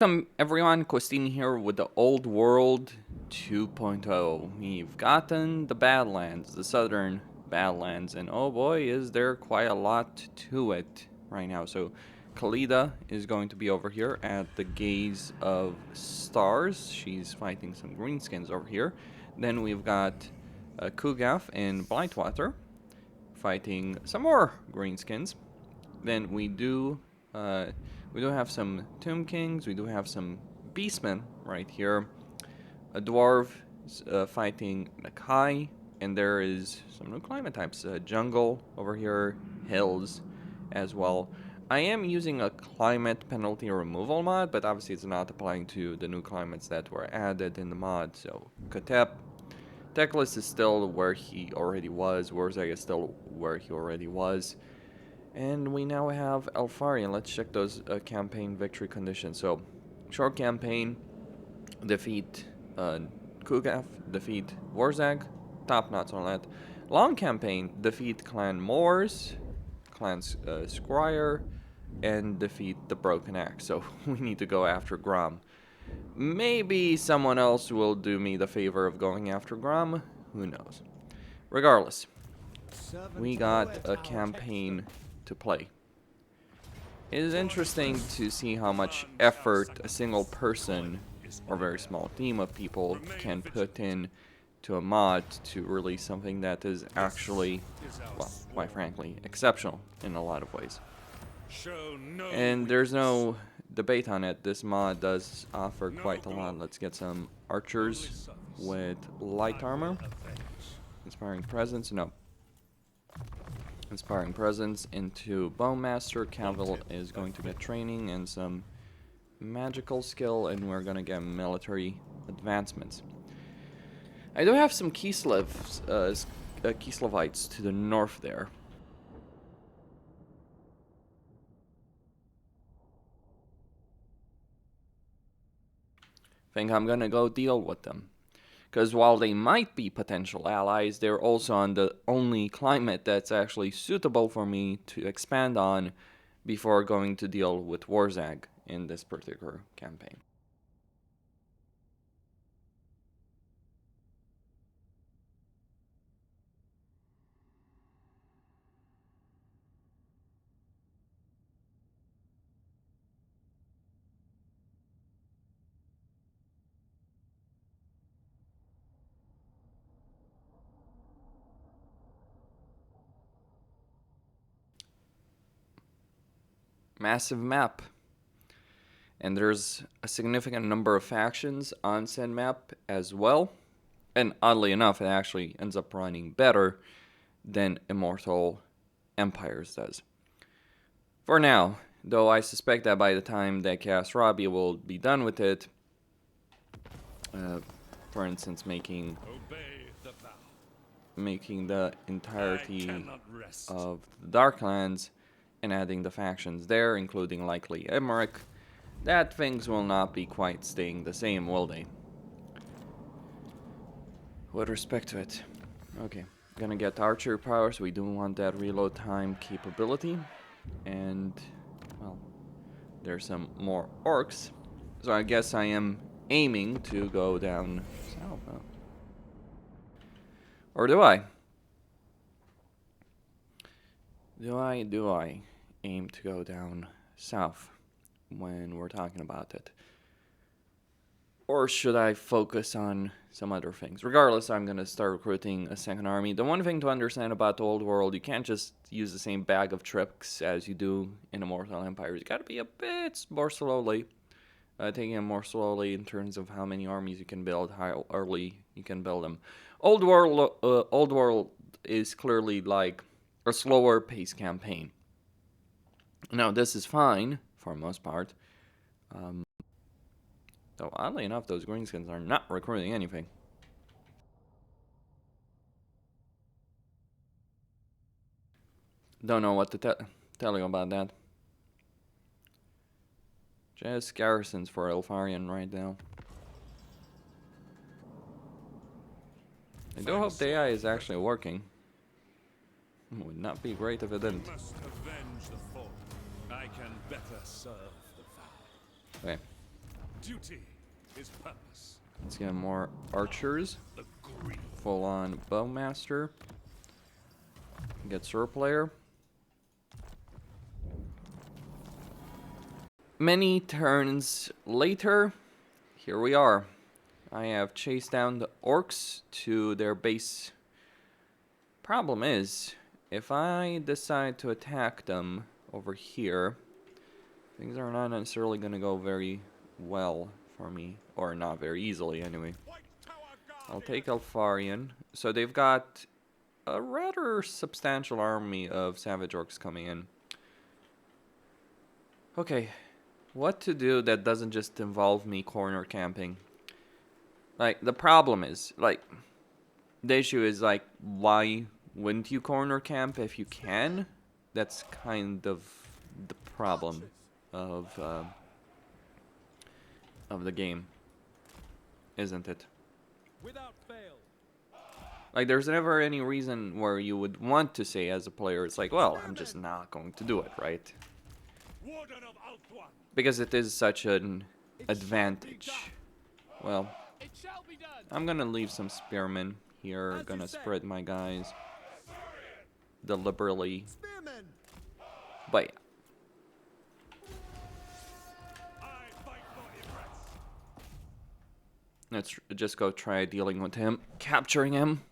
Welcome everyone, Costin here with the Old World 2.0. We've gotten the Badlands, the southern Badlands, and oh boy is there quite a lot to it right now. So Khalida is going to be over here at the Gaze of Stars. She's fighting some greenskins over here. Then we've got Kugaf and Blightwater fighting some more greenskins. Then we do have some Tomb Kings, we do have some Beastmen right here. A Dwarf fighting Nakai, and there is some new climate types. Jungle over here, Hills as well. I am using a climate penalty removal mod, but obviously it's not applying to the new climates that were added in the mod. So Katep, Teclis is still where he already was, Warzag is still where he already was. And we now have Eltharion. Let's check those campaign victory conditions. So, short campaign, defeat Kugaf, defeat Warzag, top knots on that. Long campaign, defeat Clan Moors, Clan Squire, and defeat the Broken Axe. So, we need to go after Grom. Maybe someone else will do me the favor of going after Grom. Who knows? Regardless, we got a campaign to play. It is interesting to see how much effort a single person or very small team of people can put in to a mod to release something that is actually, well, quite frankly, exceptional in a lot of ways. And there's no debate on it. This mod does offer quite a lot. Let's get some archers with light armor. Inspiring presence, no. Inspiring presence into Bowmaster. Cavill is going to get training and some magical skill, and we're going to get military advancements. I do have some Kislevites to the north there. Think I'm going to go deal with them. Because while they might be potential allies, they're also on the only climate that's actually suitable for me to expand on before going to deal with Warzag in this particular campaign. Massive map. And there's a significant number of factions on said map as well. And oddly enough, it actually ends up running better than Immortal Empires does. For now, though I suspect that by the time that Chaos Robbie will be done with it, for instance, making the entirety of the Darklands and adding the factions there, including likely Emmerich, that things will not be quite staying the same, will they? With respect to it. Okay, gonna get archer powers. We do want that reload time capability. And, well, there's some more orcs. So I guess I am aiming to go down south. Oh. Or do I? Do I aim to go down south when we're talking about it? Or should I focus on some other things? Regardless, I'm going to start recruiting a second army. The one thing to understand about the old world, you can't just use the same bag of tricks as you do in Immortal Empires. You got to be a bit more slowly. Taking it more slowly in terms of how many armies you can build, how early you can build them. Old world is clearly like a slower pace campaign. Now, this is fine for the most part. Though, oddly enough, those greenskins are not recruiting anything. Don't know what to tell you about that. Just garrisons for Eltharion right now. I do hope the AI is actually working. It would not be great if it didn't. I can better serve the vow. Okay. Duty is purpose. Let's get more archers. Agree. Full-on bowmaster. Get sword player. Many turns later, here we are. I have chased down the orcs to their base. Problem is, if I decide to attack them over here, things are not necessarily going to go very well for me. Or not very easily, anyway. I'll take Eltharion. So they've got a rather substantial army of savage orcs coming in. Okay, what to do that doesn't just involve me corner camping? Like, the problem is, like, the issue is, like, why wouldn't you corner camp if you can? That's kind of the problem of the game, isn't it? Without fail. Like, there's never any reason where you would want to say as a player, it's like, well, I'm just not going to do it, right? Warden of Ulthuan. Because it is such an advantage. Well, It shall be done. I'm gonna leave some spearmen here, gonna spread my guys deliberately. Spearmen. But yeah. I fight for Yresse. Let's just go try dealing with him, capturing him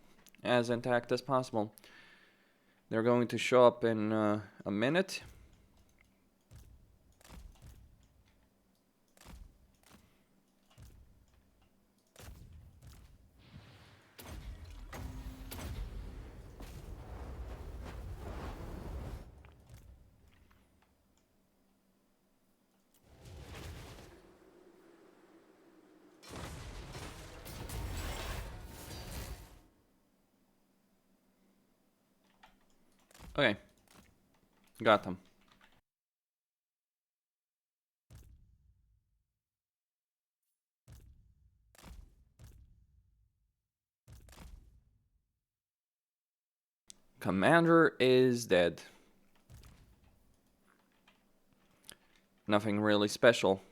as intact as possible. They're going to show up in a minute. Okay, got them. Commander is dead. Nothing really special.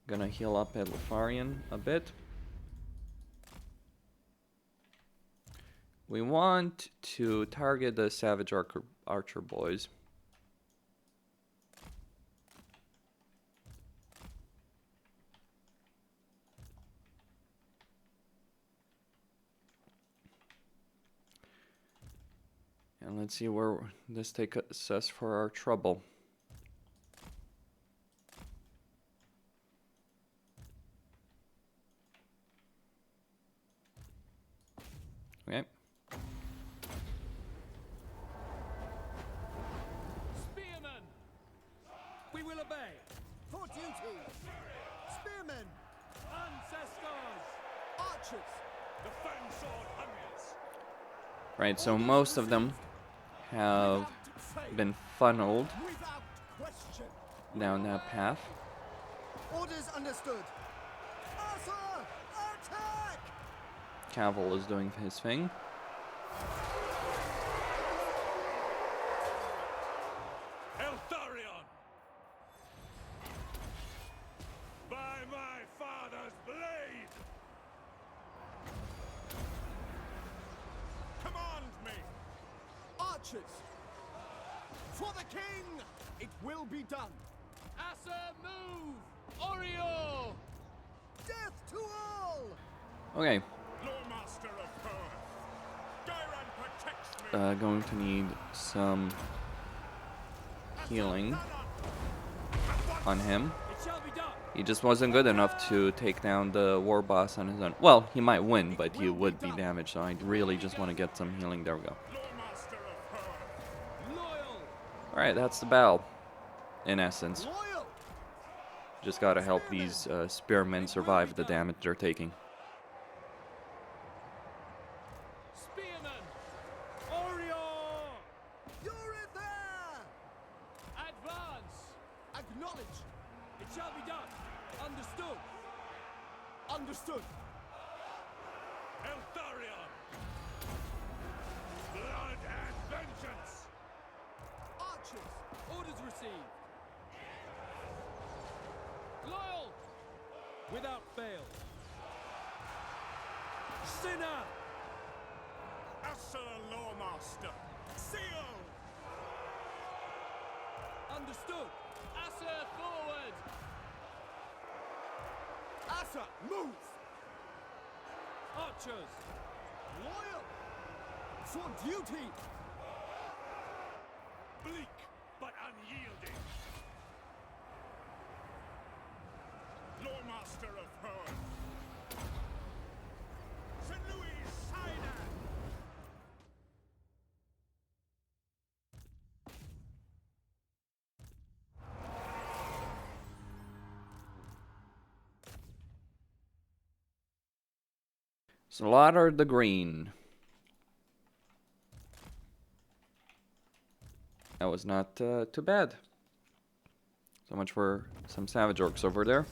Gonna heal up Eltharion a bit. We want to target the savage archer boys. And let's see where this takes us for our trouble. Okay. Spearmen. We will obey. For duty. Spearmen. Ancestors. Archers. The fang sword hungers. Right, so most of them have been funneled Without question. down that path. Orders understood. Arthur, attack! Cavill is doing his thing. Eltharion. By my father's blade. Command me. Archers. For the king, it will be done. Asa move. Oreo. Death to all! Okay, Loremaster of Perth. Gyran protects me. going to need some healing on him. It shall be done. He just wasn't good enough to take down the war boss on his own. Well, he might win, but he would be damaged, so I really just want to get some healing. There we go. Loremaster of Perth. Loyal. Alright, that's the battle, in essence. Loyal! Just gotta help these spearmen survive the damage they're taking. Spearmen. Oreo. You're it there! Advance. Acknowledge. It shall be done. Understood. Understood. Eltharion. Blood and vengeance. Archers. Orders received. without fail. Sinner! Asher Lawmaster. Seal! Understood. Asser forward! Asher, move! Archers! Loyal! For duty! Bleak, but unyielding. Lawmaster of Herne! St. Louis, Sinai! Slaughter the green. That was not too bad. So much for some savage orcs over there.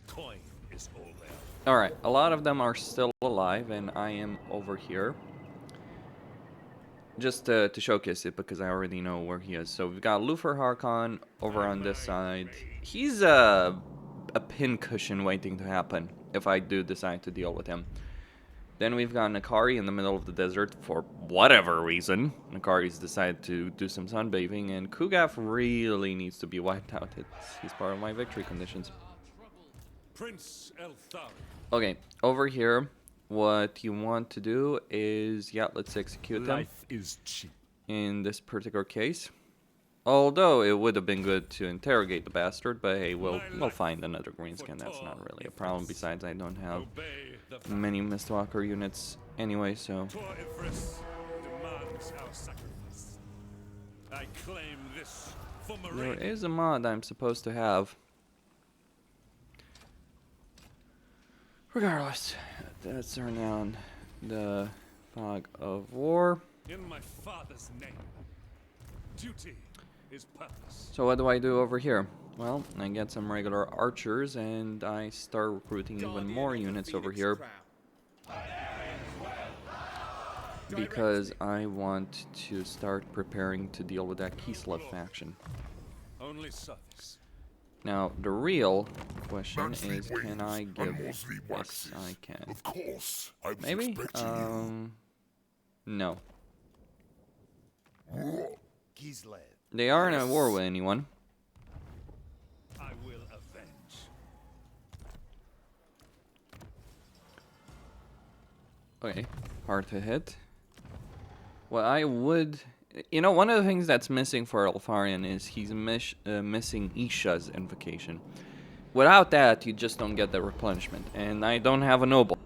Coin is all there. Alright, a lot of them are still alive, and I am over here. Just to showcase it, because I already know where he is. So we've got Luther Harkon over on this side. He's a pincushion waiting to happen, if I do decide to deal with him. Then we've got Nakari in the middle of the desert for whatever reason. Nakari's decided to do some sunbathing, and Kugaf really needs to be wiped out. He's part of my victory conditions. Prince Eltharion. Okay, over here, what you want to do is, yeah, let's execute him Life is cheap. in this particular case. Although it would have been good to interrogate the bastard, but hey, we'll find another greenskin. That's not really a problem. Besides, I don't have Obey the many Mistwalker units anyway, so Tor Yvresse demands our sacrifice. I claim this for there Mederic. is a mod I'm supposed to have. Regardless, let's turn down the fog of war. In my father's name. Duty is purpose. So what do I do over here? Well, I get some regular archers, and I start recruiting even more units over here, because I want to start preparing to deal with that Kislev faction. Only service. Now, the real question is, can I give... Yes, I can. Of course, I was Maybe? expecting No. Kislev. They aren't at war with anyone. I will avenge. Okay, hard to hit. Well, I would... You know, one of the things that's missing for Eltharion is he's missing Isha's invocation. Without that, you just don't get the replenishment. And I don't have a noble.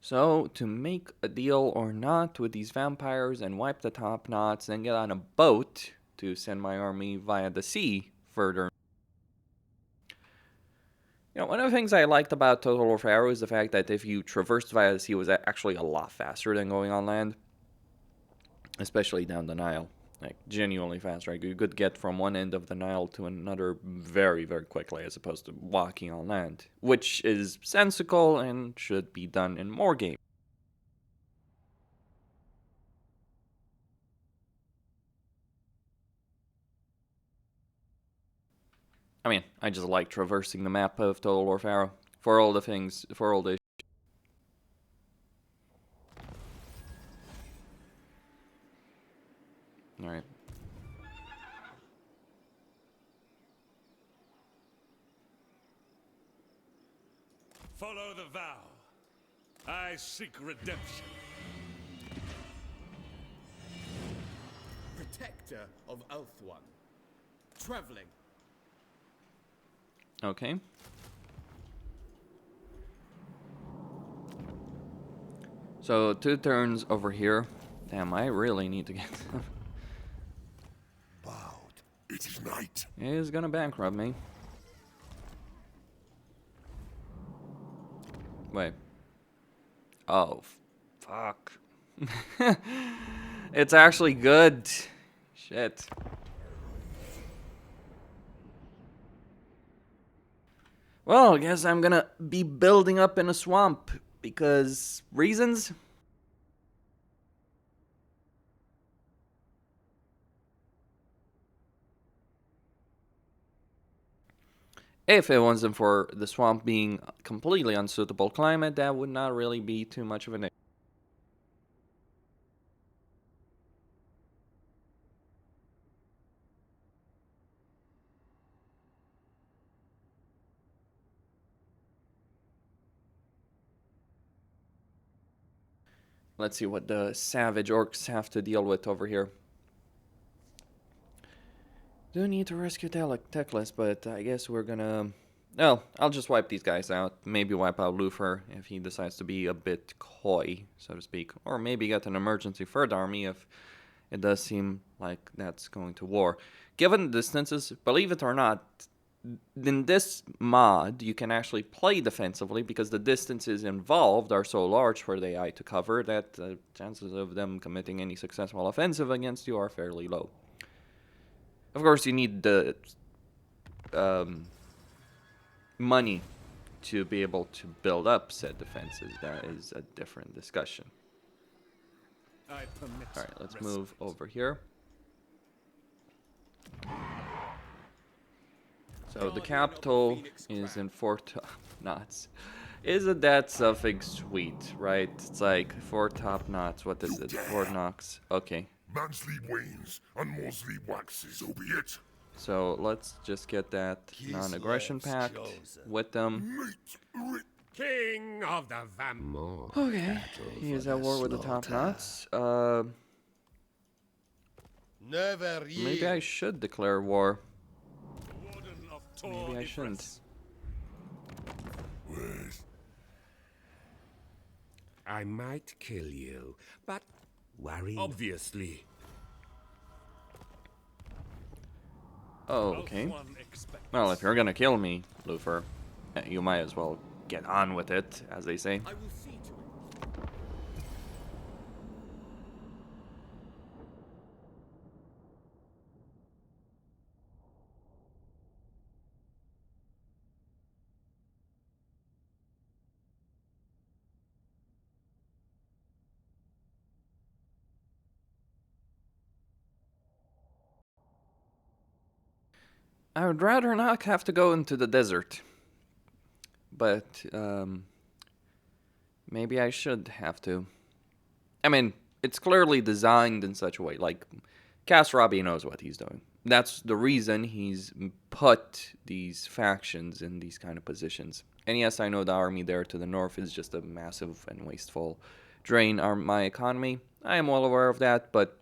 So, to make a deal or not with these vampires and wipe the top knots, then get on a boat to send my army via the sea further. You know, one of the things I liked about Total War Pharaoh is the fact that if you traversed via the sea, it was actually a lot faster than going on land. Especially down the Nile. Like, genuinely fast, right? You could get from one end of the Nile to another very, very quickly, as opposed to walking on land. Which is sensical and should be done in more games. I mean, I just like traversing the map of Total War Pharaoh. For all the things, for all the... Alright. Follow the vow. I seek redemption. Protector of Ulthuan. Traveling. Okay. So 2 turns over here. Damn, I really need to get them. Bowed. It is night. He's gonna bankrupt me. Wait. Oh, fuck. It's actually good. Shit. Well, I guess I'm gonna be building up in a swamp because reasons. If it wasn't for the swamp being completely unsuitable climate, that would not really be too much of an issue. Let's see what the savage orcs have to deal with over here. Do need to rescue Teclis, but I guess we're gonna... Oh, I'll just wipe these guys out. Maybe wipe out Lufer if he decides to be a bit coy, so to speak. Or maybe get an emergency third army if it does seem like that's going to war. Given the distances, believe it or not, in this mod, you can actually play defensively because the distances involved are so large for the AI to cover that the chances of them committing any successful offensive against you are fairly low. Of course, you need the money to be able to build up said defenses. That is a different discussion. Alright, let's move over here. So the capital is in 4 top knots. Isn't that something sweet, right? It's like 4 top knots. What is it? 4 knocks. Okay. Man's sleep wanes and more sleep waxes. So be it. So let's just get that non-aggression pact with them. King of the Vampire. Okay. He is at war with the top knots. Maybe I should declare war. Warden of Tor Maybe I shouldn't. Wait. I might kill you, but worry. Obviously. Oh, okay. Well, if you're gonna kill me, Lufer, you might as well get on with it, as they say. I will see to it. I would rather not have to go into the desert. But, maybe I should have to. I mean, it's clearly designed in such a way. Like, Robbie knows what he's doing. That's the reason he's put these factions in these kind of positions. And yes, I know the army there to the north is just a massive and wasteful drain on my economy. I am well aware of that, but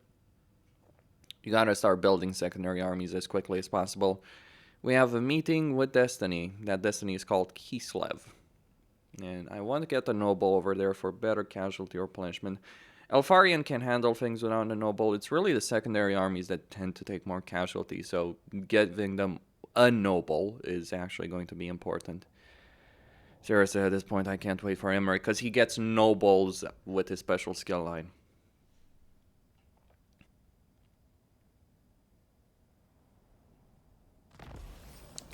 you gotta start building secondary armies as quickly as possible. We have a meeting with Destiny. That Destiny is called Kislev. And I want to get the Noble over there for better casualty or punishment. Eltharion can handle things without the Noble. It's really the secondary armies that tend to take more casualties, so giving them a Noble is actually going to be important. Seriously, at this point, I can't wait for Emmerich, because he gets Nobles with his special skill line.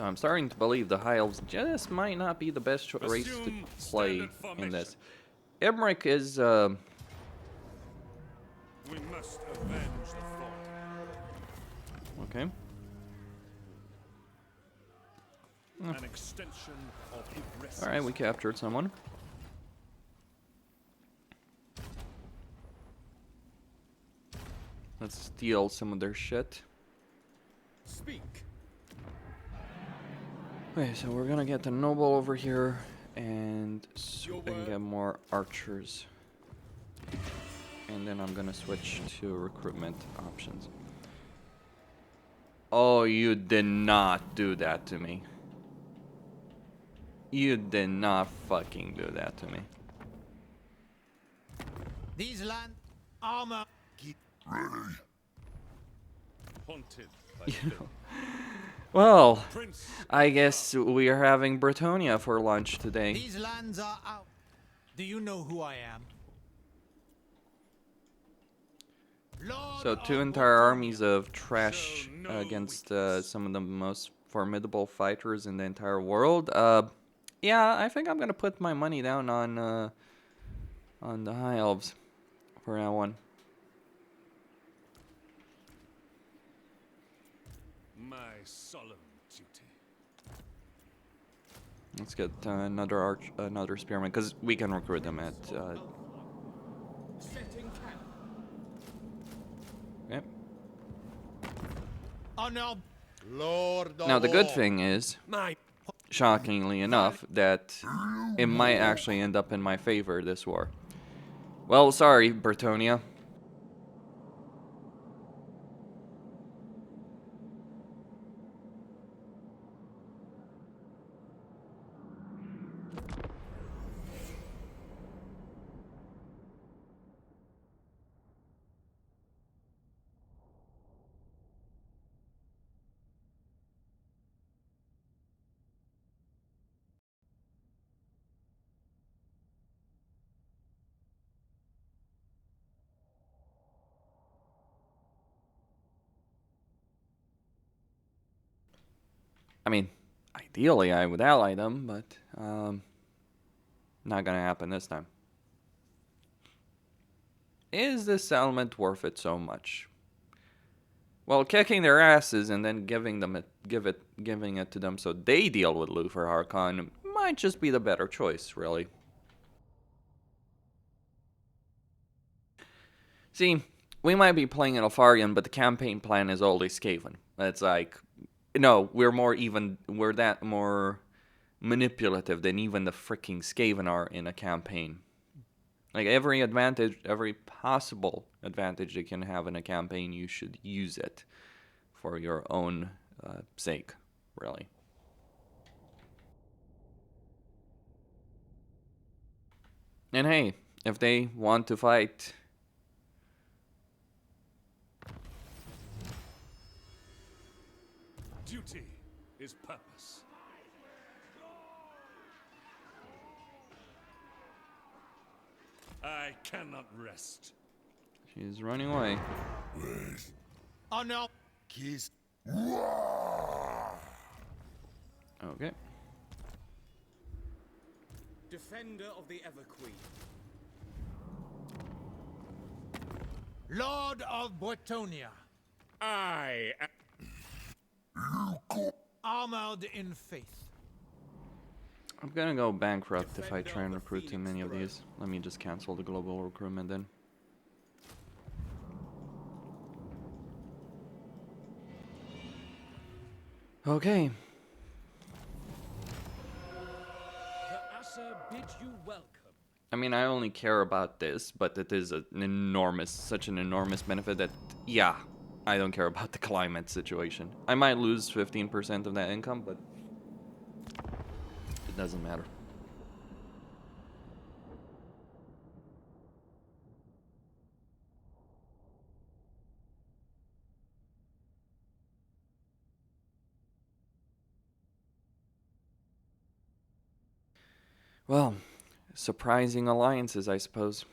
I'm starting to believe the High Elves just might not be the best race to play in this. Emmerich is, We must avenge the fall. okay. An extension of Yvresse. Alright, we captured someone. Let's steal some of their shit. Speak. Okay, so we're gonna get the noble over here, and we can get more archers. And then I'm gonna switch to recruitment options. Oh, you did not do that to me. You did not fucking do that to me. These land armor. Haunted by You Phillip. know. Well, Prince I guess we are having Bretonnia for lunch today. These lands are out. Do you know who I am? Lord So two of entire Bretonnia. armies of trash Show no against weakness. some of the most formidable fighters in the entire world. Yeah, I think I'm gonna put my money down on the high elves for that one. My solemn duty. Let's get another spearman, because we can recruit them at. Setting camp. Yep. Honor. Lord of Now the good all. thing is, My shockingly enough, that it might actually end up in my favor this war. Well, sorry, Bretonnia. I mean, ideally I would ally them, but not gonna happen this time. Is this settlement worth it so much? Well, kicking their asses and then giving it to them so they deal with Luthor Harkon might just be the better choice, really. See, we might be playing an Eltharion, but the campaign plan is always Skaven. It's like, no, we're that more manipulative than even the freaking Skaven are in a campaign. Like, every possible advantage you can have in a campaign, you should use it for your own sake, really. And hey, if they want to fight, Duty is purpose. I cannot rest. she's running away. Honor. Keys. Okay. Defender of the Everqueen. Lord of Bretonnia. I Armored in faith. I'm gonna go bankrupt if I try and recruit too many of these. Let me just cancel the global recruitment then. Okay. The Asa bid you welcome. I mean, I only care about this, but it is such an enormous benefit that, yeah, I don't care about the climate situation. I might lose 15% of that income, but it doesn't matter. Well, surprising alliances, I suppose.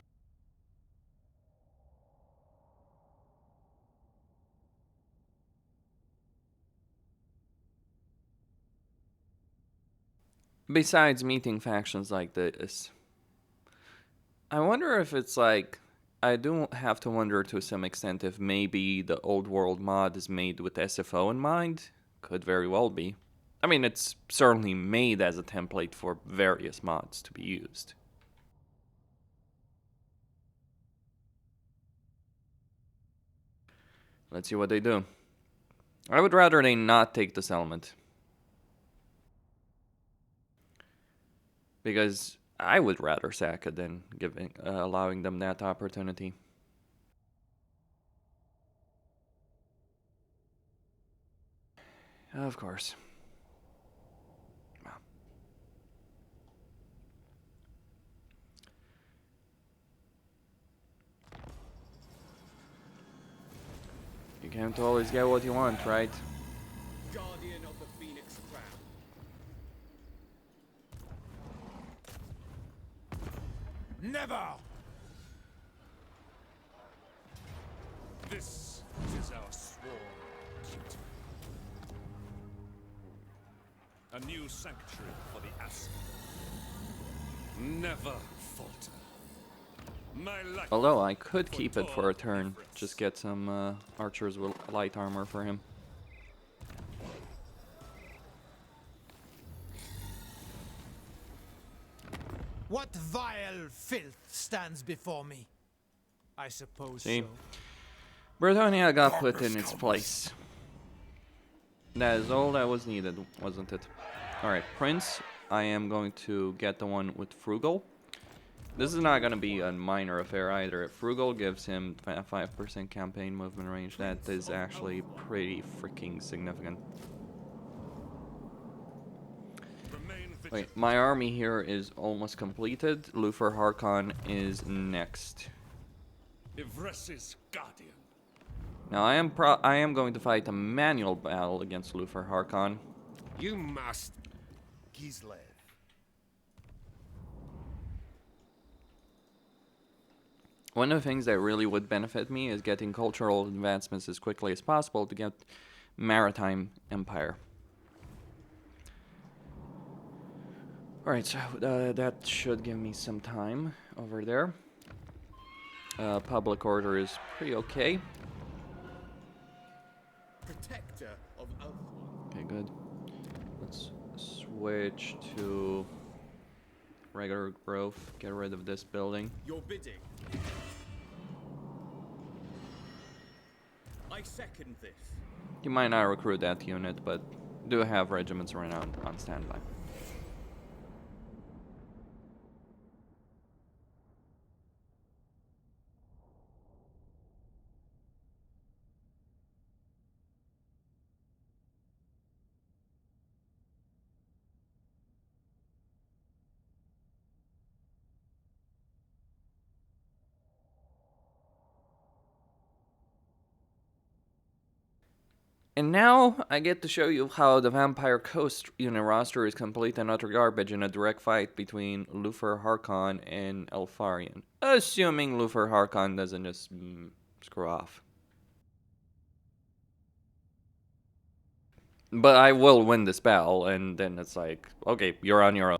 Besides meeting factions like this, I wonder if it's like, I do have to wonder to some extent if maybe the old world mod is made with SFO in mind. Could very well be. I mean, it's certainly made as a template for various mods to be used. Let's see what they do. I would rather they not take the settlement. Because I would rather sack it than allowing them that opportunity. Of course. You can't always get what you want, right? Guardian of the Phoenix Crown. Never! This is our sworn duty. A new sanctuary for the Asher. Never falter. My life. Although I could keep it for a turn, just get some archers with light armor for him. What vile filth stands before me? I suppose See? so. Bretonnia got put in its place. That is all that was needed, wasn't it? Alright, Prince, I am going to get the one with Frugal. This is not going to be a minor affair either. Frugal gives him 5% campaign movement range. That is actually pretty freaking significant. Wait, my army here is almost completed. Luther Harkon is next. Yvresse's guardian. Now I am going to fight a manual battle against Luther Harkon. You must. Gislev. One of the things that really would benefit me is getting cultural advancements as quickly as possible to get maritime empire. Alright, so that should give me some time over there. Public order is pretty okay. Protector of Ulthuan. Okay, good. Let's switch to regular growth. Get rid of this building. Your bidding. I second this. You might not recruit that unit, but do have regiments right now on standby. And now, I get to show you how the Vampire Coast unit roster is complete and utter garbage in a direct fight between Luther Harkon and Eltharion. Assuming Luther Harkon doesn't just screw off. But I will win this battle, and then it's like, okay, you're on your own.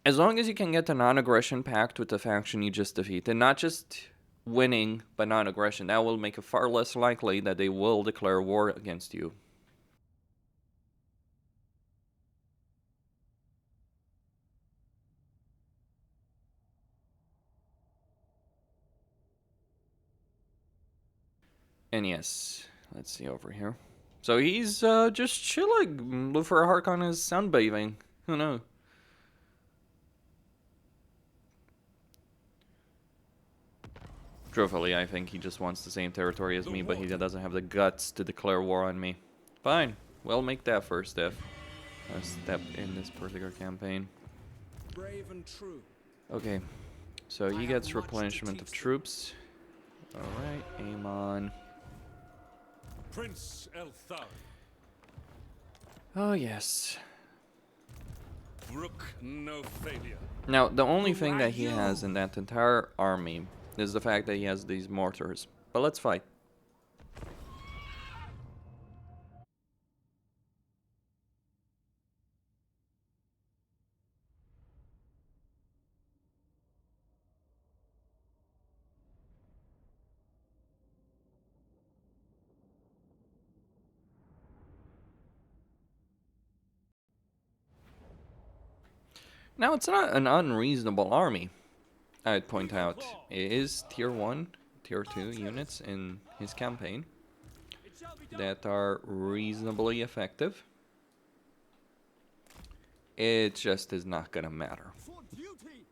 As long as you can get a non-aggression pact with the faction you just defeated, not just winning but non-aggression, that will make it far less likely that they will declare war against you. And yes, let's see over here. So he's just chilling. Luther Harkon is sunbathing. Who knows? Truthfully, I think he just wants the same territory as me, but he doesn't have the guts to declare war on me. Fine, we'll make that first step in this particular campaign. Brave and true. Okay, so he gets replenishment of troops. Alright, aim on. Prince Eltharion. Oh, yes. Brook no failure. Now, the only thing that he has in that entire army is the fact that he has these mortars. But let's fight. Now, it's not an unreasonable army, I'd point out. It is tier 1, tier 2 units in his campaign that are reasonably effective. It just is not gonna matter. For duty.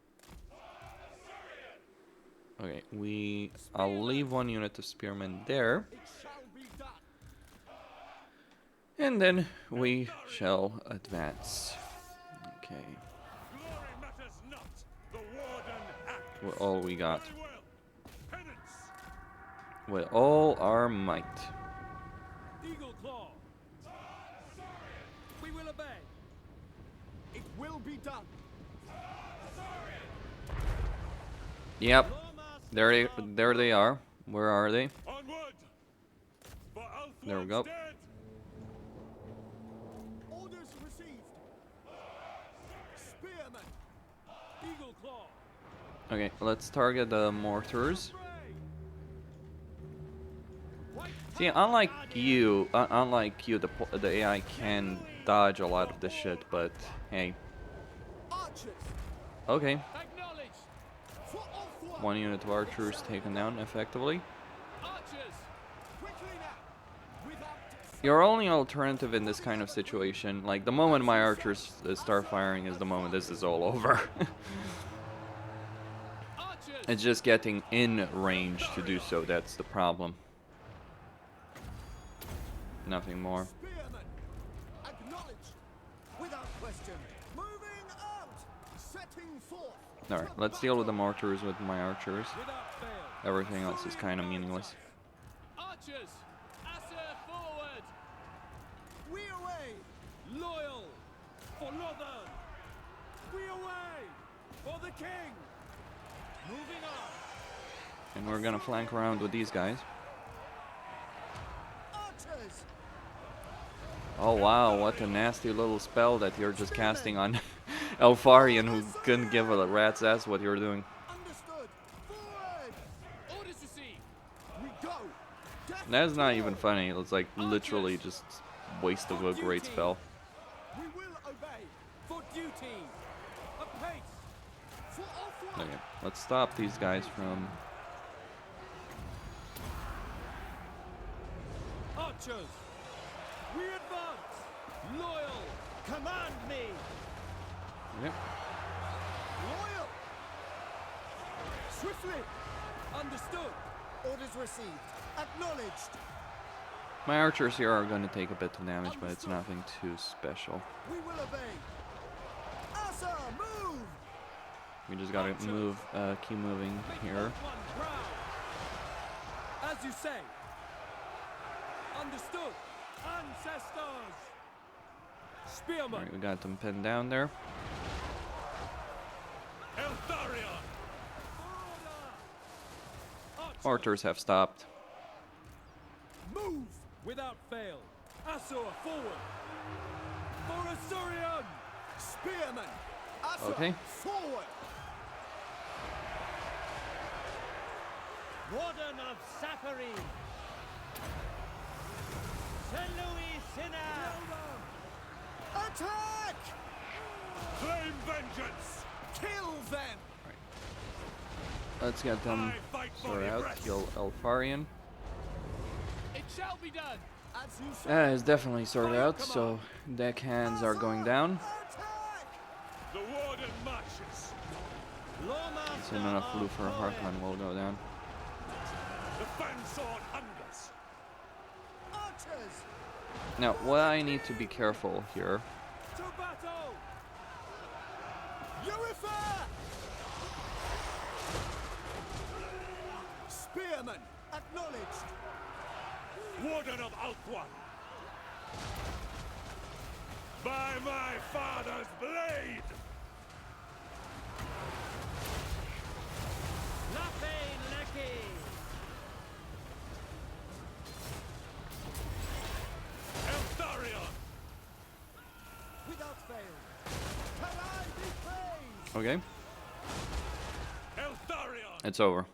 Okay, I'll leave one unit of spearmen there, It shall be done. and then we shall advance. Okay, Glory matters not. The Warden acts. with all we got, Very well. Penance. with all our might. Eagle Claw. We will obey. It will be done. Yep, there they are. Where are they? Onward. For Ulthuan's There we go. dead. Orders received. Spearman. Eagle Claw. Okay, let's target the mortars. See, unlike you, the AI can dodge a lot of this shit, but hey, Archers. okay. Acknowledged. For Ulthuan. One unit of archers taken down effectively. Archers. Quickly now. Without Your only alternative in this kind of situation, like the moment my archers start firing is the moment this is all over. Archers. It's just getting in range to do so, that's the problem. Nothing more. spearman. Acknowledged. Without question. Moving out. Setting forth. Alright, let's deal with the mortars with my archers. Without fail. Everything else is kind of meaningless. Archers. Asser forward. We away. Loyal. For Northern. We away. For the King. Moving on. And we're gonna flank around with these guys. Archers. Oh wow, what a nasty little spell that you're just casting on Eltharion, who couldn't give a rat's ass what you're doing. Understood. Forward. Orders received. We go. Death That's not to even all. funny, it's like literally just waste of a great spell. We will obey. For duty. Apace. For Ulthuan. Okay, let's stop these guys from... Archers. We advance. Loyal. Command me. Yep. Loyal. Swiftly. Understood. Orders received. Acknowledged. My archers here are going to take a bit of damage, but it's nothing too special. We will obey. Asa, move. We just gotta move, keep moving Make here. Ulthuan proud. As you say. Understood. Ancestors. Spearmen. Alright, we got them pinned down there. Eltharion. Archers. Archers have stopped. Move. Without fail. Asser forward. For Eltharion. Spearman. Asa, Okay. forward. Warden of Sapari. Attack. Claim vengeance. Kill them. Let's get them I fight for sorted out. Yvresse. Kill Eltharion. It shall be done. As you say. That is definitely sorted out, so deck hands are going down. Attack. The Warden marches. Soon enough, blue for Harkon will go down. The fansword hungers. Archers. Now, what I need to be careful here. To battle. Yrisse. Spearman. Acknowledged. Warden of Ulthuan. By my father's blade. Eltharion. Without fail. Can I be praised? Okay, Eltharion. it's over.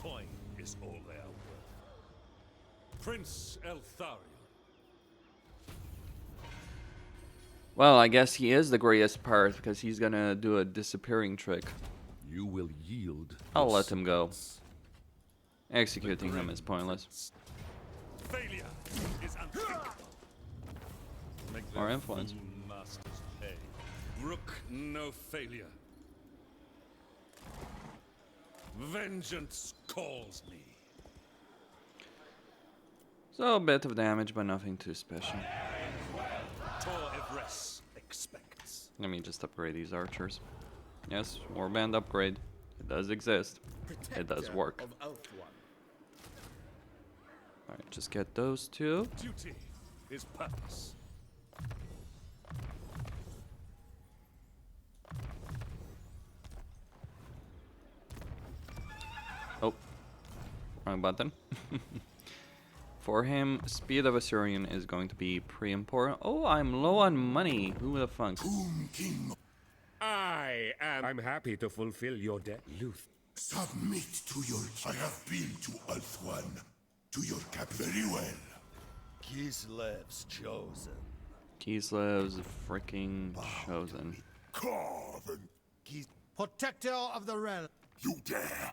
coin is all they are worth. Prince Eltharion. Well, I guess he is the greatest part because he's gonna do a disappearing trick. You will yield. I'll let him go. Executing him is pointless. Failure is unthinkable. Make Or their influence. fool masters pay. Brook no failure. Vengeance calls me. So a bit of damage, but nothing too special. Tor Yvresse expects. Let me just upgrade these archers. Yes, warband upgrade. It does exist. It does work. Of Ulthuan. Alright, just get those two. Duty is purpose. Oh, wrong button. For him, speed of Assyrian is going to be pretty important. Oh, I'm low on money. Who the fuck? I'm happy to fulfill your debt, Luth. Submit to your... I have been to Ulthuan, to your cap very well. Kislev's chosen. Kislev's freaking chosen. Carve and Protector of the realm. you dare.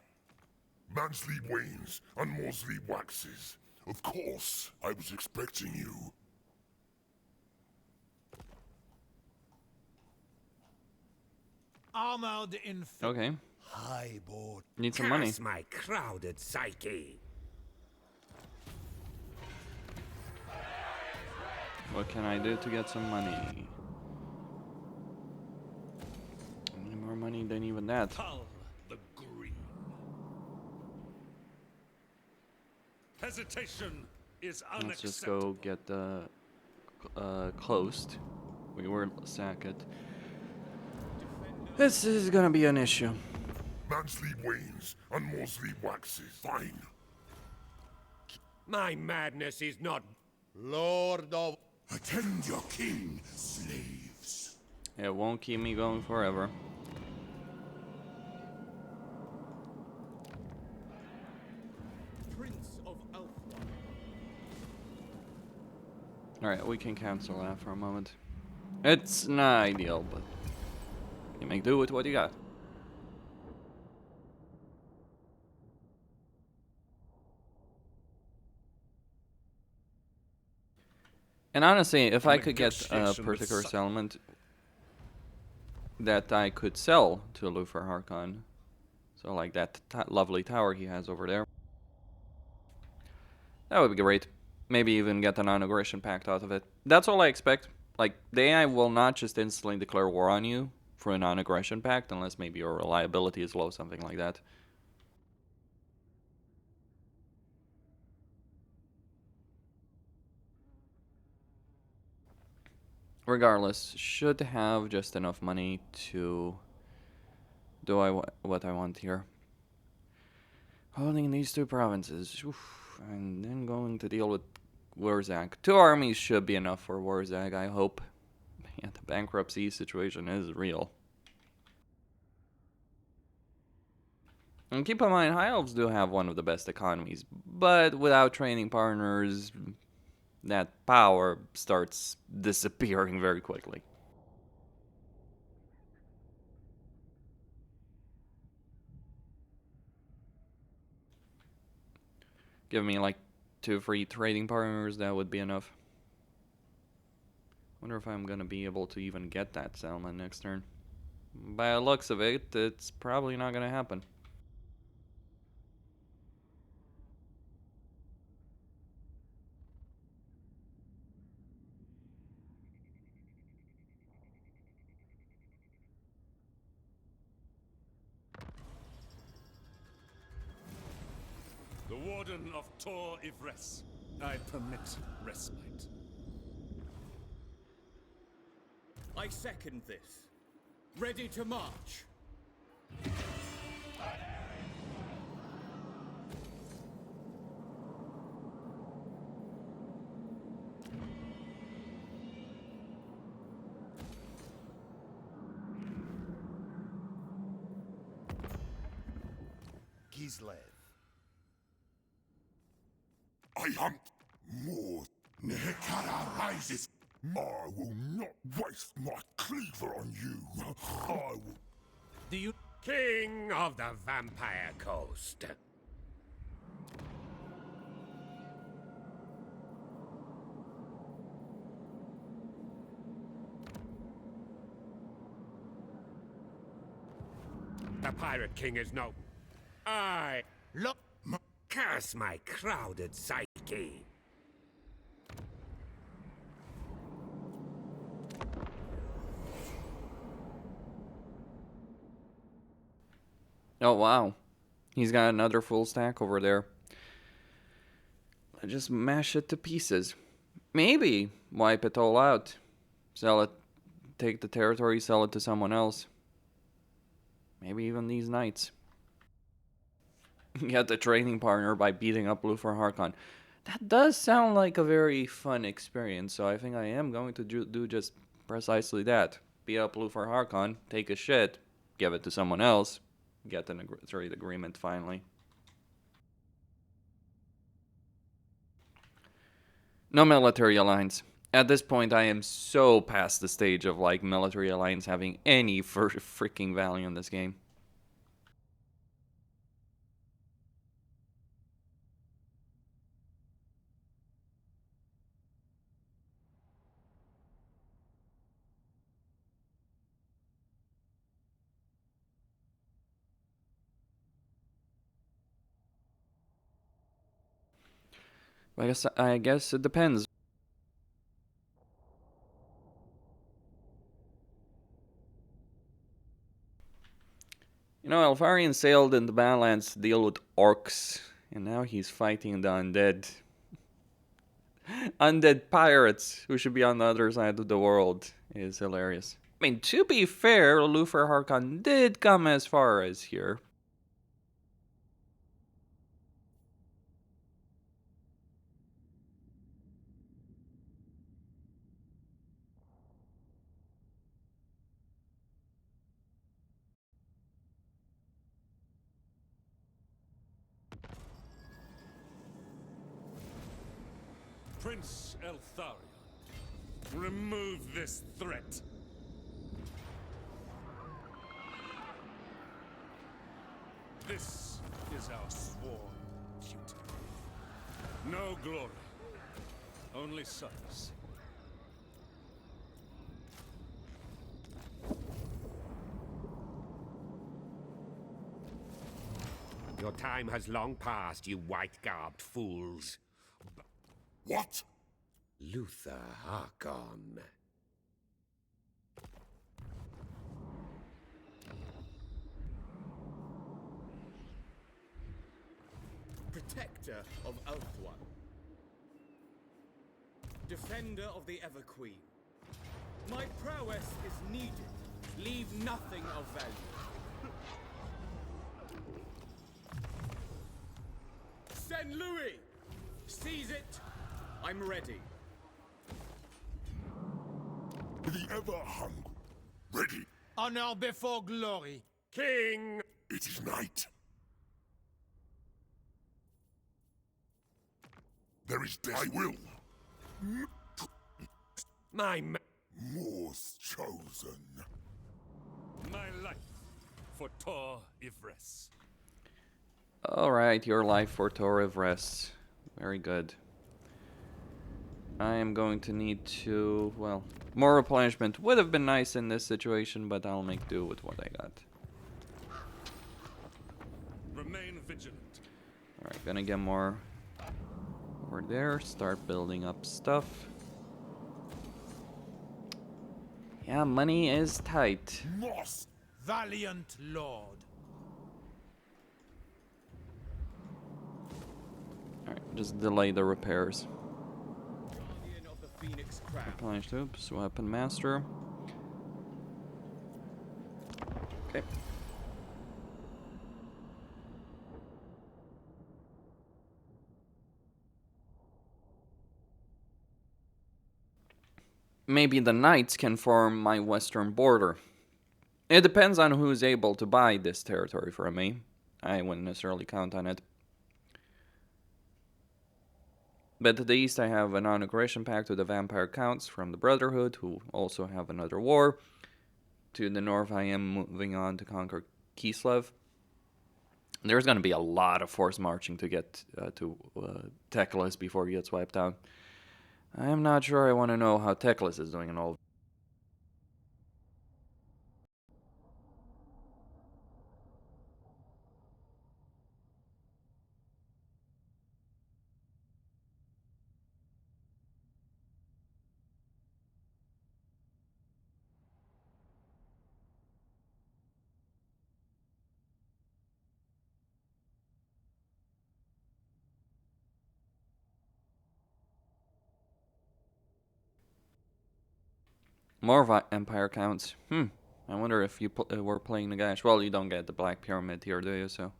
Mansley wanes and Morsley waxes. Of course, I was expecting you. Armored in Okay, highboard. need some money. Curse my crowded psyche. What can I do to get some money? Any more money than even that. Cull the green. Hesitation is unacceptable. Let's just go get the closed. We were sacked. This is gonna be an issue. Mansley wanes and Morsley waxes. Fine. My madness is not. Lord of... Attend your king, slaves. It won't keep me going forever. Prince of Ulthuan. Alright, we can cancel that for a moment. It's not ideal, but you make do with what you got. And honestly, if I could get a Negotiation with particular Su- settlement that I could sell to Luther Harkon, so like that lovely tower he has over there, that would be great. Maybe even get a non-aggression pact out of it. That's all I expect. Like, the AI will not just instantly declare war on you for a non-aggression pact, unless maybe your reliability is low, something like that. Regardless, should have just enough money to do what I want here. Holding these two provinces, oof, and then going to deal with Wurzag. 2 armies should be enough for Wurzag, I hope. Yeah, the bankruptcy situation is real. And keep in mind, High Elves do have one of the best economies, but without training partners, that power starts disappearing very quickly. Give me like 2 free trading partners, that would be enough. Wonder if I'm gonna be able to even get that settlement next turn. By the looks of it, it's probably not gonna happen. The Warden of Tor Yvresse. I permit respite. I second this. Ready to march. Kislev. I hunt more. Nekara rises. I will not waste my cleaver on you. I will. Do you? King of the Vampire Coast. The Pirate King is no... Look. Curse my crowded psyche. Oh, wow. He's got another full stack over there. I just mash it to pieces. Maybe wipe it all out. Sell it. Take the territory, sell it to someone else. Maybe even these knights. Get the training partner by beating up Ulthuan Harkon. That does sound like a very fun experience, so I think I am going to do just precisely that. Beat up Ulthuan Harkon, take a shit, give it to someone else, get an trade agreement finally. No military alliance. At this point, I am so past the stage of like military alliance having any freaking value in this game. I guess it depends. You know, Eltharion sailed in the Badlands to deal with orcs, and now he's fighting the undead. Undead pirates, who should be on the other side of the world, is hilarious. I mean, to be fair, Ulthuan Harkon did come as far as here. Prince Eltharion, remove this threat. This is our sworn duty. No glory, only service. Your time has long passed, you white-garbed fools. What? Ulthuan Harkon. Protector of Ulthuan. Defender of the Ever-Queen. My prowess is needed. Leave nothing of value. Send Louis! Seize it! I'm ready. The ever-hungry. Ready. Honor before glory. King! It is night. There is death. I will. My More's chosen. My life for Tor Yvresse. Alright, your life for Tor Yvresse. Very good. I am going to need to, well, more replenishment would have been nice in this situation, but I'll make do with what I got. Remain vigilant. Alright, gonna get more over there, start building up stuff. Yeah, money is tight. Moss. Valiant lord. Alright, just delay the repairs. Guardian of the Phoenix Crown. Replenish troops, weapon master. Okay. Maybe the knights can form my western border. It depends on who's able to buy this territory from me. I wouldn't necessarily count on it. But to the east, I have a non-aggression pact with the vampire counts from the Brotherhood, who also have another war. To the north, I am moving on to conquer Kislev. There's going to be a lot of force marching to get to Teclis before he gets wiped out. I am not sure I want to know how Teclis is doing in all. More Empire counts. I wonder if you were playing Nagash. Well, you don't get the Black Pyramid here, do you? So.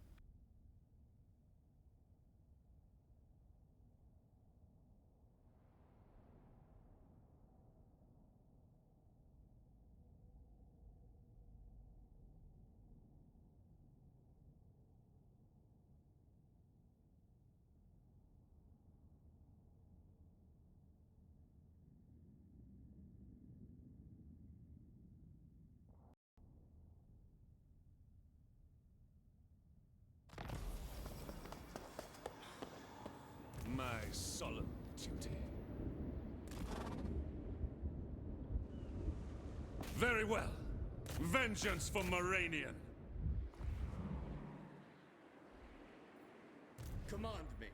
My solemn duty. Very well. Vengeance for Moranian. Command me.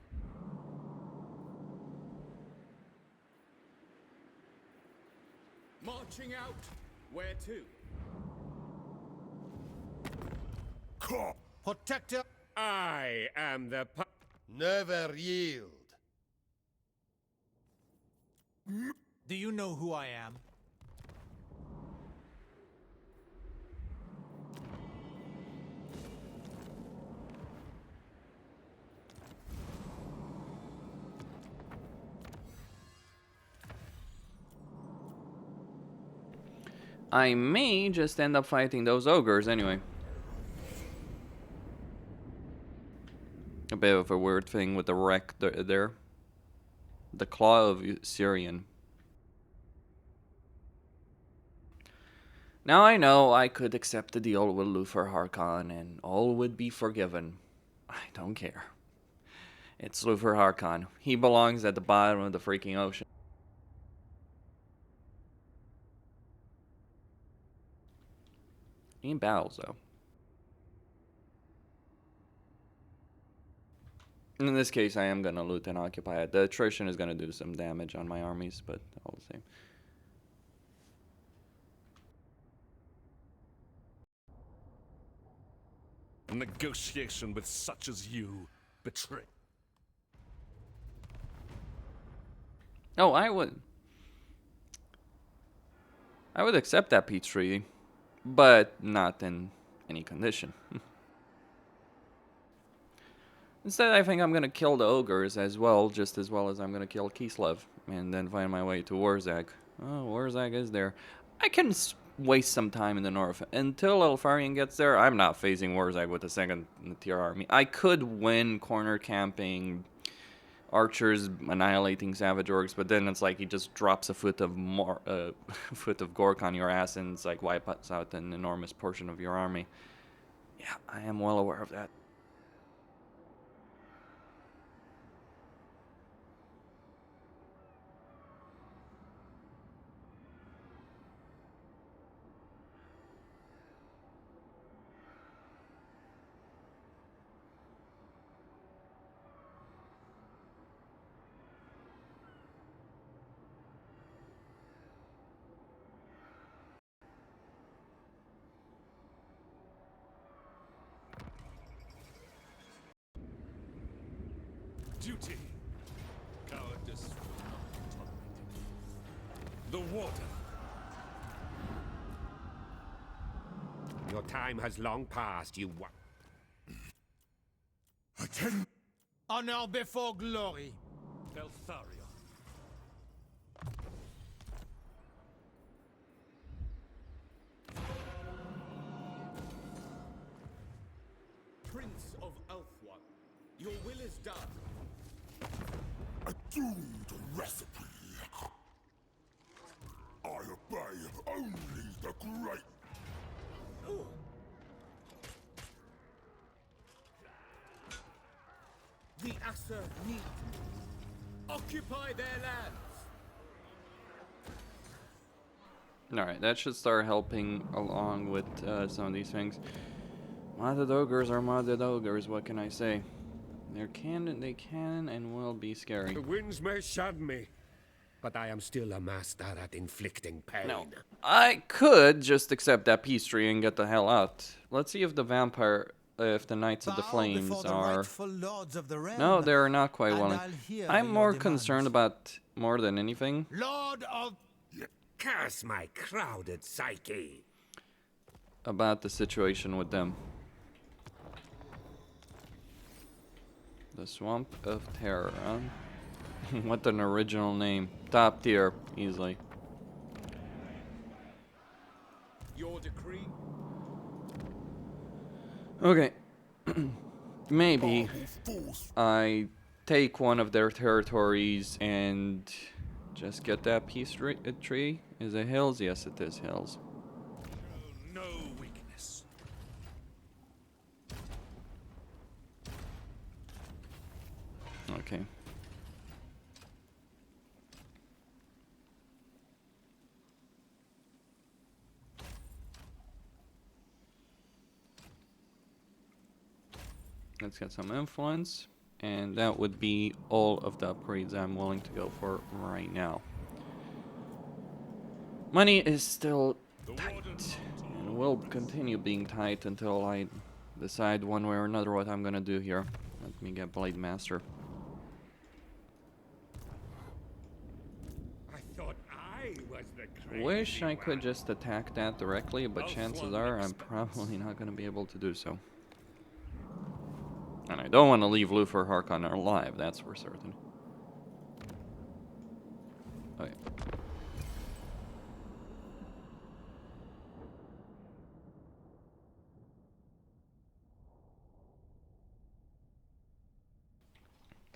Marching out. Where to? Protector. I am the Never yield. Do you know who I am? I may just end up fighting those ogres anyway. A bit of a weird thing with the wreck there. The Claw of Syrian. Now I know I could accept the deal with Luther Harkon and all would be forgiven. I don't care. It's Luther Harkon. He belongs at the bottom of the freaking ocean. In battles, though. In this case, I am going to loot and occupy it. The attrition is going to do some damage on my armies, but all the same. Negotiation with such as you betray. Oh, I would accept that peace treaty, but not in any condition. Instead, I think I'm gonna kill the ogres as well, just as well as I'm gonna kill Kislev, and then find my way to Warzag. Oh, Warzag is there. I can waste some time in the north. Until Eltharion gets there, I'm not facing Warzag with a second tier army. I could win corner camping, archers annihilating savage orcs, but then it's like he just drops a foot of Gork on your ass and it's like wipes out an enormous portion of your army. Yeah, I am well aware of that. Duty. Cowardice will not be tolerated. The Warden. Your time has long passed, you Attend. Honor before glory. Eltharion. Prince of Ulthuan, your will is done. a doomed recipe. I obey only the great. The Assa need me. Occupy their lands. Alright, that should start helping along with some of these things. Modded ogres are modded ogres, what can I say? They can and will be scary. The winds may shun me, but I am still a master at inflicting pain. No, I could just accept that peace tree and get the hell out. Let's see if the Knights of the Flames are... No, they're not quite willing. I'm more concerned about, more than anything, Lord of... Curse my crowded psyche. about the situation with them. The Swamp of Terror, huh? What an original name. Top tier, easily. Your decree? Okay. Maybe I take one of their territories and just get that peace tree. Is it hills? Yes, it is hills. No weakness. Okay. Let's get some influence, and that would be all of the upgrades I'm willing to go for right now. Money is still tight, and will continue being tight until I decide one way or another what I'm gonna do here. Let me get Blade Master. I thought I was the crazy Wish I could one. just attack that directly, but chances are I'm probably not gonna be able to do so. And I don't want to leave Luther Harkon alive, that's for certain. Okay.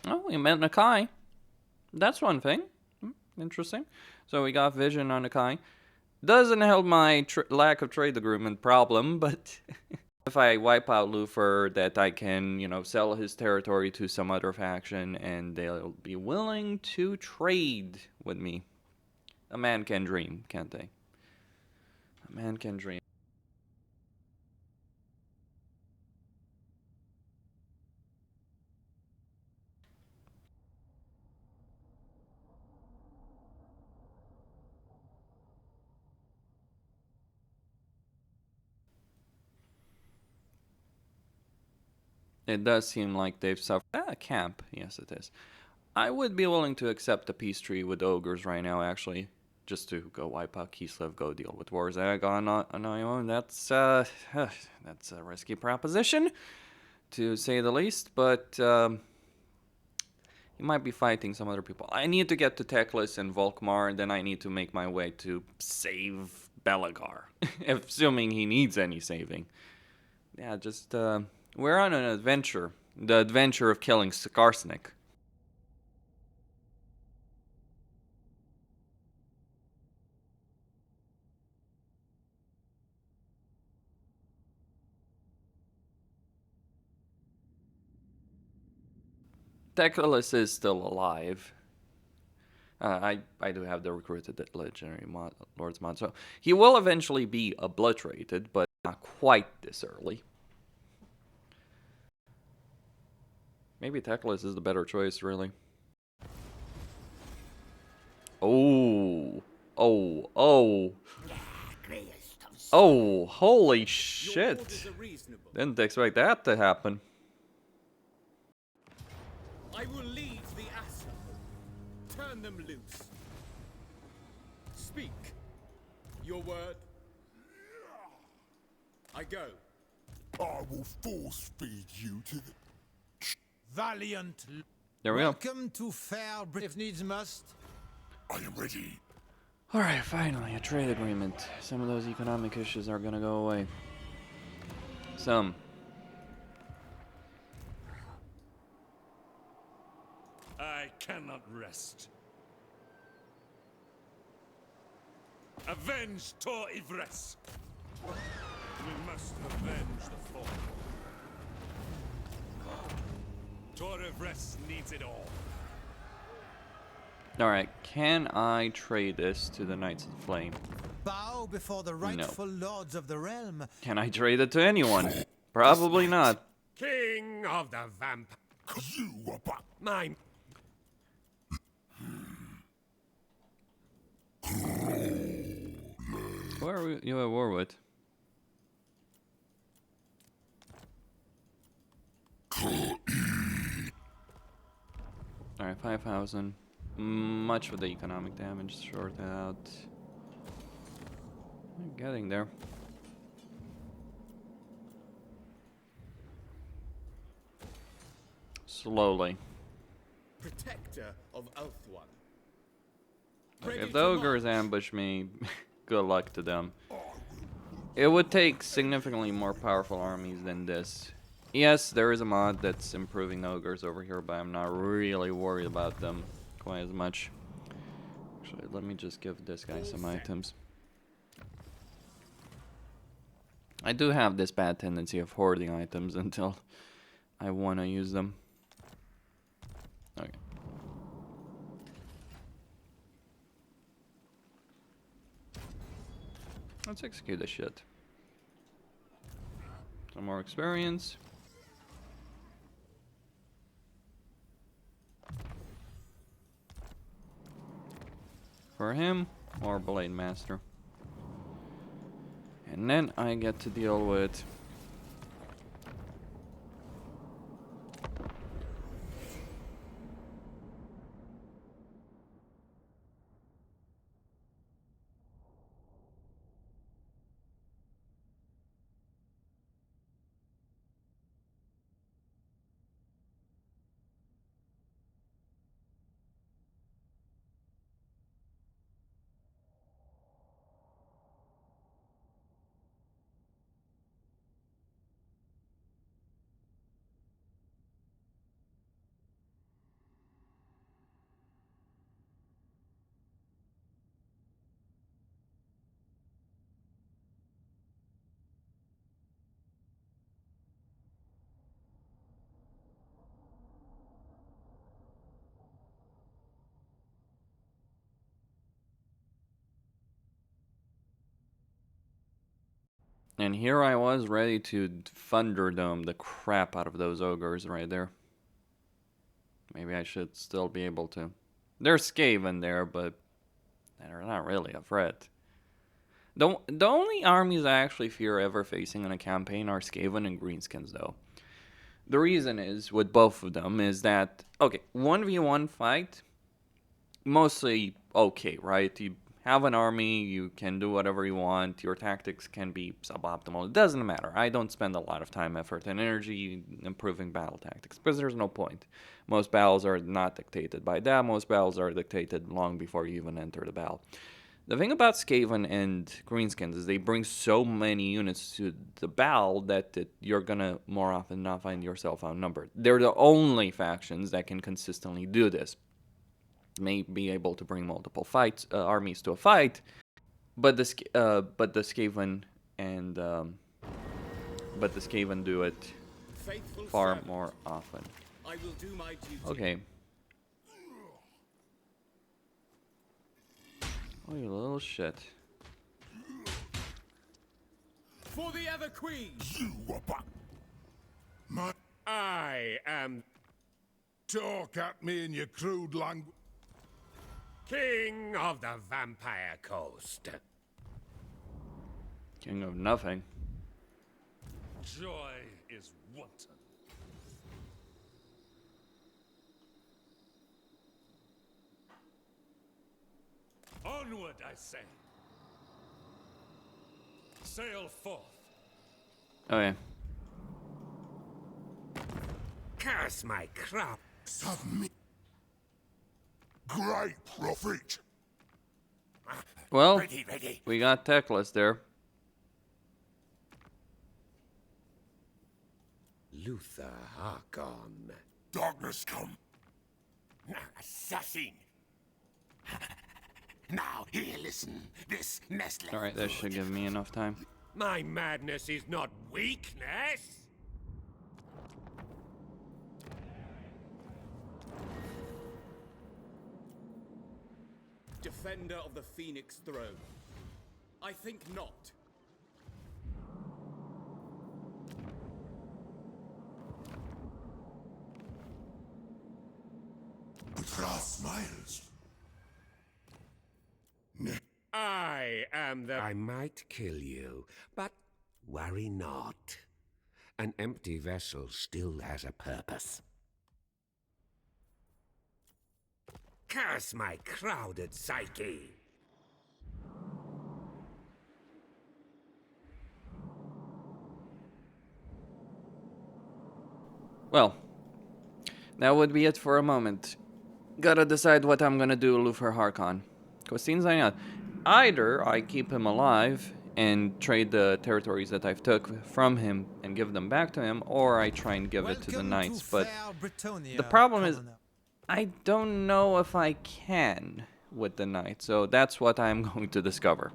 Oh, we met Nakai. That's one thing. Interesting. So we got vision on Nakai. Doesn't help my lack of trade agreement problem, but if I wipe out Luther, that I can, you know, sell his territory to some other faction and they'll be willing to trade with me. A man can dream, can't they? A man can dream. It does seem like they've suffered. Ah, camp. Yes, it is. I would be willing to accept a peace treaty with ogres right now, actually. Just to go wipe out Kislev, go deal with Warzag on my own. That's a risky proposition, to say the least. But you might be fighting some other people. I need to get to Teclis and Volkmar, and then I need to make my way to save Belagar. Assuming he needs any saving. Yeah, just... we're on an adventure. The adventure of killing Skarsnik. Teclis is still alive. I do have the recruited legendary lords mod, so he will eventually be obliterated, but not quite this early. Maybe Teclis is the better choice, really. Oh, holy shit! Didn't expect that to happen. I will lead the Assa. Turn them loose. Speak. Your word. I go. I will force feed you to the... Valiant. There we go. Welcome to fair Britain. If needs must. I am ready. Alright, finally, a trade agreement. Some of those economic issues are gonna go away. Some. I cannot rest. Avenge Tor Yvresse. We must avenge the fall. Tor Yvresse needs it all. Alright, can I trade this to the Knights of the Flame? Bow before the rightful lords of the realm. Can I trade it to anyone? Probably not. King of the vampire. You are back. Mine. Who are you at war with? Alright, 5,000. Much of the economic damage short out. I'm getting there. Slowly. Protector of Ulthuan. Like, Ready if the to ogres march. ambush me, good luck to them. It would take significantly more powerful armies than this. Yes, there is a mod that's improving the ogres over here, but I'm not really worried about them quite as much. Actually, let me just give this guy some items. I do have this bad tendency of hoarding items until I want to use them. Okay. Let's execute this shit. Some more experience. For him, more Blade Master. And then I get to deal with and here I was ready to Thunderdome the crap out of those ogres right there. Maybe I should still be able to. There's Skaven there, but they're not really a threat. The only armies I actually fear ever facing in a campaign are Skaven and Greenskins, though. The reason is, with both of them, is that, okay, 1v1 fight, mostly okay, right? You have an army, you can do whatever you want, your tactics can be suboptimal. It doesn't matter. I don't spend a lot of time, effort, and energy improving battle tactics, because there's no point. Most battles are not dictated by that. Most battles are dictated long before you even enter the battle. The thing about Skaven and Greenskins is they bring so many units to the battle that you're gonna more often not find yourself outnumbered. They're the only factions that can consistently do this. May be able to bring multiple armies to a fight, but the Skaven and but the Skaven do it Faithful far servant. more often. I will do my duty. Okay. Oh, you little shit. For the Ever Queen. You are back. I am Talk at me in your crude language. King of the Vampire Coast. King of nothing. Joy is wanton. Onward, I say. Sail forth. Okay. Curse my crop. Of me. Great prophet. Well, Ready. we got Teclis there. Luther Harkon. Darkness come. Assassin! Now, here, listen. This nest. Alright, that should give me enough time. My madness is not weakness. Defender of the Phoenix Throne. I think not. Fra smiles. I am the... I might kill you, but worry not. An empty vessel still has a purpose. Curse my crowded psyche! Well, that would be it for a moment. Gotta decide what I'm gonna do with Harkon. Cause seems like not. Either I keep him alive and trade the territories that I've took from him and give them back to him, or I try and give it to the knights. But the problem is, I don't know if I can with the knights, so that's what I'm going to discover.